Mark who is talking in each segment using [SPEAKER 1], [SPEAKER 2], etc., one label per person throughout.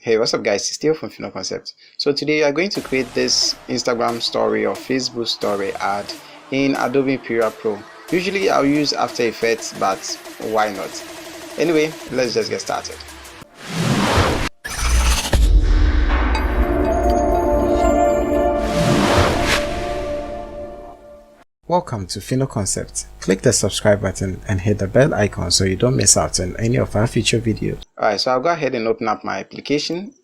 [SPEAKER 1] Hey, what's up guys, it's Theo from Fino Concept. So today we are going to create this Instagram story or Facebook story ad in Adobe Premiere Pro. Usually I'll use After Effects, but why not? Anyway, let's just get started. Welcome to Fino Concept. Click the subscribe button and hit the bell icon so you don't miss out on any of our future videos. Alright, so I'll go ahead and open up my application.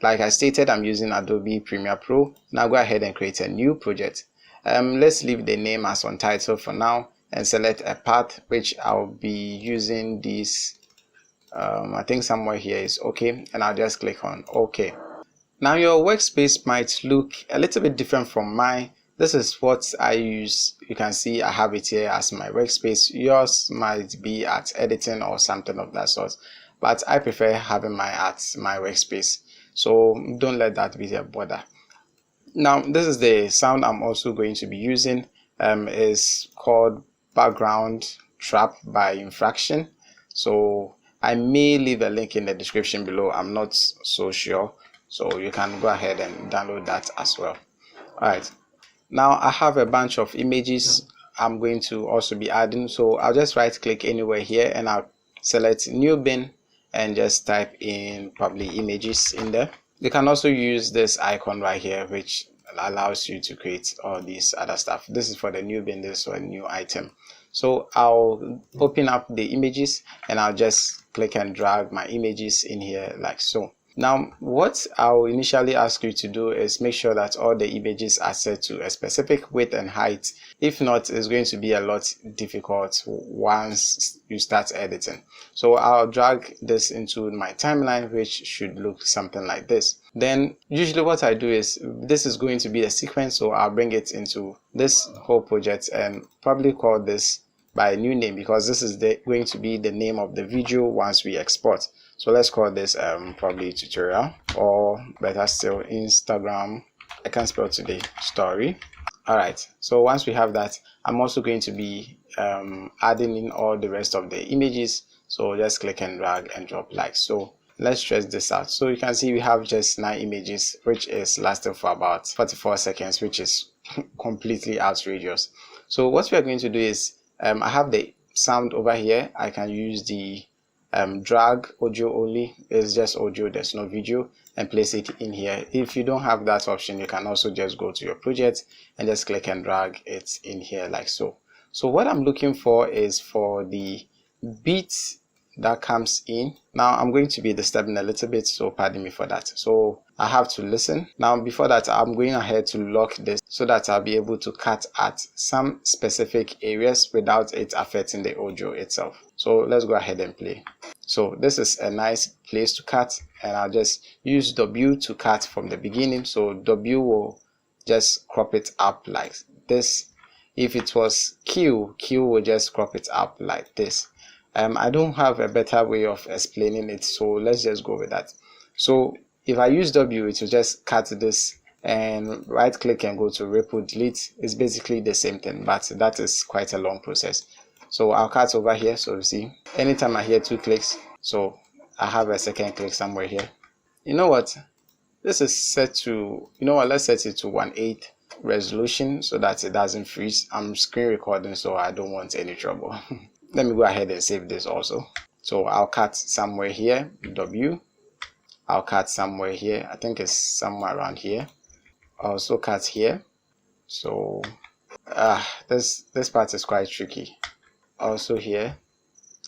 [SPEAKER 1] Like I stated, I'm using Adobe Premiere Pro. Now go ahead and create a new project. Let's leave the name as Untitled for now and select a path, which I'll be using this. I think somewhere here is okay, and I'll just click on OK. Now your workspace might look a little bit different from mine. This is what I use. You can see I have it here as my workspace. Yours might be at editing or something of that sort, but I prefer having my at my workspace. So don't let that be a bother. Now this is the sound I'm also going to be using. Is called Background Trap by Infraction. So I may leave a link in the description below. I'm not so sure. So you can go ahead and download that as well. Alright. Now I have a bunch of images I'm going to also be adding. So I'll just right click anywhere here and I'll select new bin and just type in probably images in there. You can also use this icon right here, which allows you to create all these other stuff. This is for the new bin, this is for a new item. So I'll open up the images and I'll just click and drag my images in here like so. Now what I'll initially ask you to do is make sure that all the images are set to a specific width and height. If not, it's going to be a lot difficult once you start editing. So I'll drag this into my timeline, which should look something like this. Then usually what I do is, this is going to be a sequence, so I'll bring it into this whole project and probably call this by a new name, because this is going to be the name of the video once we export. So let's call this probably tutorial, or better still Instagram, I can't spell today, story. Alright, so once we have that, I'm also going to be adding in all the rest of the images. So just click and drag and drop like so. Let's stretch this out. So you can see we have just 9 images, which is lasting for about 44 seconds, which is completely outrageous. So what we are going to do is, I have the sound over here. I can use the drag audio only. It's just audio, there's no video, and place it in here. If you don't have that option, you can also just go to your project and just click and drag it in here like so. So what I'm looking for is for the beat that comes in. Now I'm going to be disturbing a little bit, so pardon me for that. So I have to listen. Now before that, I'm going ahead to lock this so that I'll be able to cut at some specific areas without it affecting the audio itself. So let's go ahead and play. So this is a nice place to cut, and I'll just use W to cut from the beginning. So W will just crop it up like this. If it was Q will just crop it up like this. I don't have a better way of explaining it, so let's just go with that. So if I use W, it will just cut this, and right click and go to ripple delete. It's basically the same thing, but that is quite a long process. So I'll cut over here. So you see, anytime I hear 2 clicks, so I have a second click somewhere here. You know what, this is set to, let's set it to 1/8 resolution so that it doesn't freeze. I'm screen recording, so I don't want any trouble. Let me go ahead and save this also. So I'll cut somewhere here, W. I'll cut somewhere here, I think it's somewhere around here. I'll also cut here. So this part is quite tricky. Also here,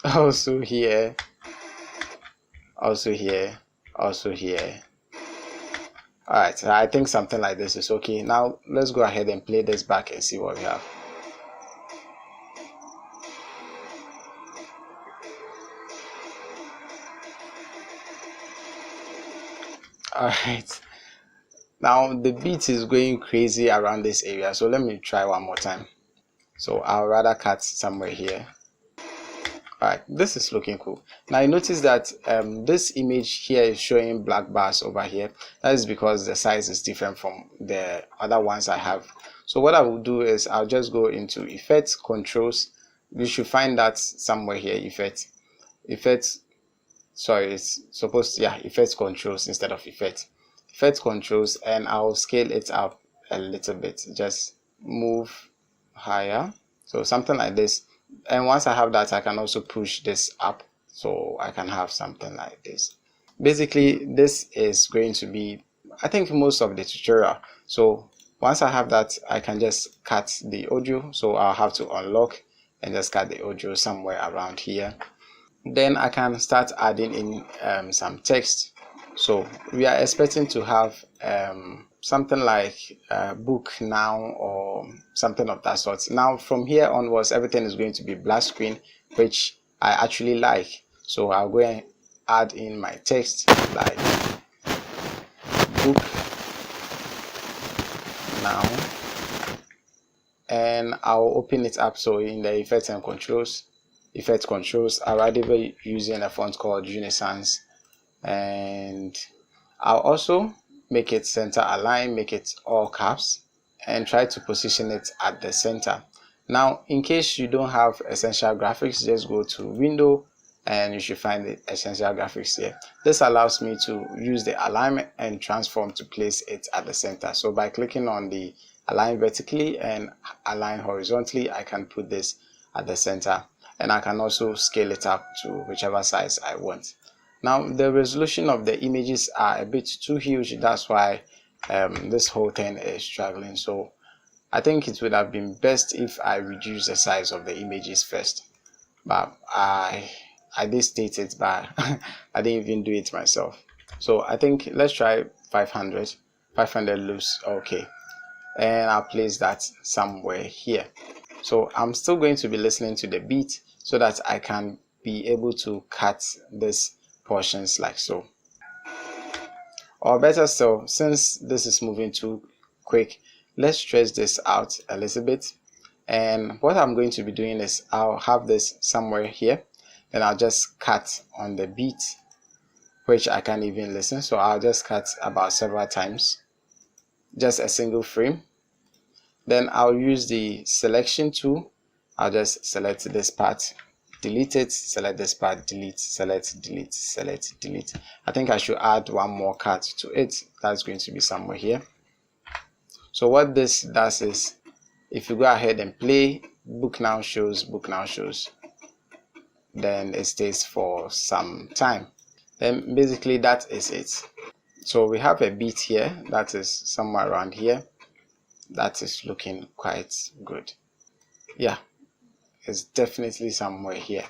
[SPEAKER 1] also here, also here, also here. Alright, I think something like this is okay. Now let's go ahead and play this back and see what we have. Alright, now the beat is going crazy around this area, so let me try one more time. So I'll rather cut somewhere here. Alright, this is looking cool. Now you notice that this image here is showing black bars over here. That is because the size is different from the other ones I have. So what I will do is I'll just go into Effects, Controls. You should find that somewhere here, Effects, sorry, it's supposed to, yeah, effect controls instead of effect controls, and I'll scale it up a little bit, just move higher, so something like this. And once I have that, I can also push this up, so I can have something like this. Basically, this is going to be, I think, most of the tutorial. So once I have that, I can just cut the audio, so I'll have to unlock and just cut the audio somewhere around here. Then I can start adding in some text. So we are expecting to have something like a book now, or something of that sort. Now from here onwards, everything is going to be black screen, which I actually like. So I'll go and add in my text like book now, and I'll open it up. So in the effect controls, I'll be using a font called Renaissance, and I'll also make it center align, make it all caps, and try to position it at the center. Now, in case you don't have Essential Graphics, just go to Window and you should find the Essential Graphics here. This allows me to use the alignment and transform to place it at the center. So by clicking on the align vertically and align horizontally, I can put this at the center, and I can also scale it up to whichever size I want. Now the resolution of the images are a bit too huge, that's why this whole thing is struggling. So I think it would have been best if I reduce the size of the images first, but I did state it, but I didn't even do it myself. So I think let's try 500 looks okay, and I'll place that somewhere here. So I'm still going to be listening to the beat so that I can be able to cut this portions like so. Or better still, since this is moving too quick, let's stretch this out a little bit. And what I'm going to be doing is I'll have this somewhere here, and I'll just cut on the beat, which I can't even listen. So I'll just cut about several times, just a single frame. Then I'll use the selection tool. I'll just select this part, delete it, select this part, delete, select, delete, select, delete. I think I should add one more cut to it. That's going to be somewhere here. So what this does is, if you go ahead and play book now shows, then it stays for some time. Then basically that is it. So we have a beat here that is somewhere around here. That is looking quite good. Yeah, it's definitely somewhere here.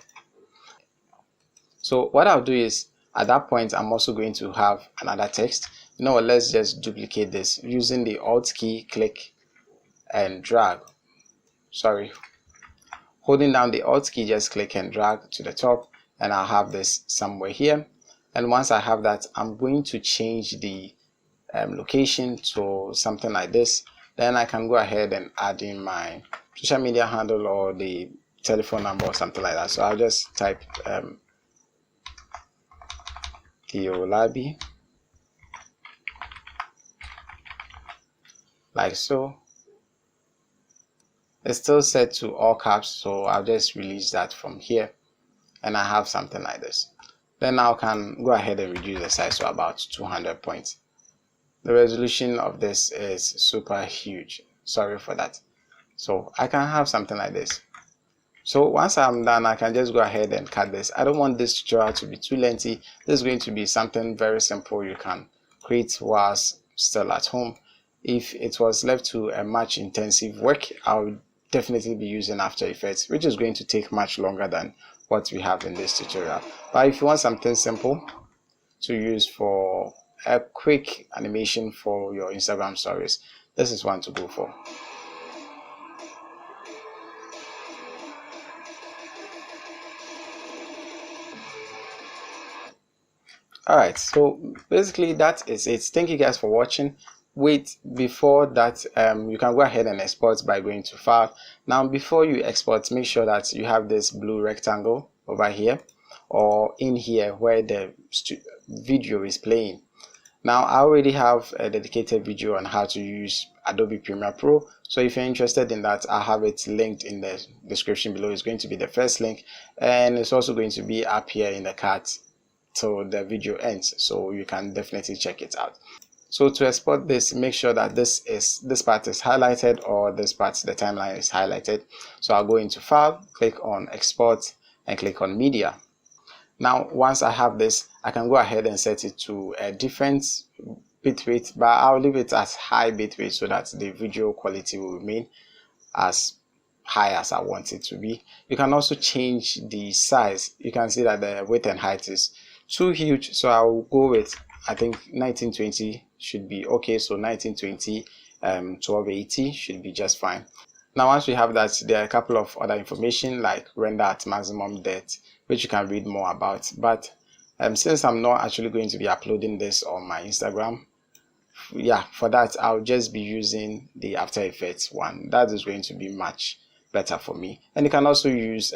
[SPEAKER 1] So what I'll do is, at that point, I'm also going to have another text. You know what, let's just duplicate this using the Alt key, click and drag. Sorry, holding down the Alt key, just click and drag to the top, and I'll have this somewhere here. And once I have that, I'm going to change the location to something like this. Then I can go ahead and add in my social media handle or the telephone number or something like that. So I'll just type Theolabi, like so. It's still set to all caps, so I'll just release that from here, and I have something like this. Then I can go ahead and reduce the size to about 200 points. The resolution of this is super huge, sorry for that. So I can have something like this. So once I'm done, I can just go ahead and cut this. I don't want this tutorial to be too lengthy. This is going to be something very simple you can create whilst still at home. If it was left to a much intensive work, I would definitely be using After Effects, which is going to take much longer than what we have in this tutorial. But if you want something simple to use for a quick animation for your Instagram stories, this is one to go for. Alright, so basically that is it. Thank you guys for watching. Wait, before that, you can go ahead and export by going to File. Now before you export, make sure that you have this blue rectangle over here or in here where the video is playing. Now I already have a dedicated video on how to use Adobe Premiere Pro, so if you're interested in that, I have it linked in the description below. It's going to be the first link, and it's also going to be up here in the card till the video ends, so you can definitely check it out. So to export this, make sure that this part is highlighted, or this part, the timeline, is highlighted. So I'll go into File, click on Export, and click on Media. Now once I have this, I can go ahead and set it to a different bitrate, but I'll leave it as high bitrate so that the video quality will remain as high as I want it to be. You can also change the size. You can see that the width and height is too huge, so I'll go with, I think 1920 should be okay. So 1920 1280 should be just fine. Now once we have that, there are a couple of other information like render at maximum depth, which you can read more about, but since I'm not actually going to be uploading this on my Instagram, yeah, for that I'll just be using the After Effects one. That is going to be much better for me. And you can also use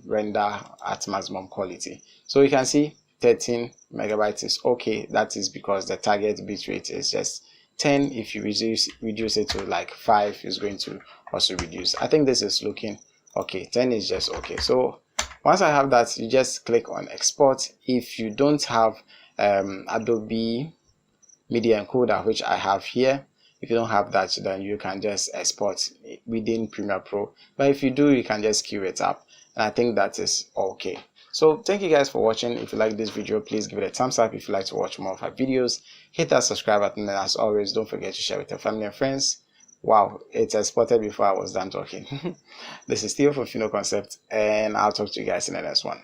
[SPEAKER 1] render at maximum quality. So you can see 13 megabytes is okay. That is because the target bitrate is just 10. If you reduce it to like 5, it's going to also reduce. I think this is looking okay. 10 is just okay. So once I have that, you just click on Export. If you don't have Adobe Media Encoder, which I have here, if you don't have that, then you can just export within Premiere Pro. But if you do, you can just queue it up, and I think that is okay. So thank you guys for watching. If you like this video, please give it a thumbs up. If you like to watch more of our videos, hit that subscribe button, and as always, don't forget to share with your family and friends. Wow, it's exported before I was done talking. This is Theo for Fino Concept, and I'll talk to you guys in the next one.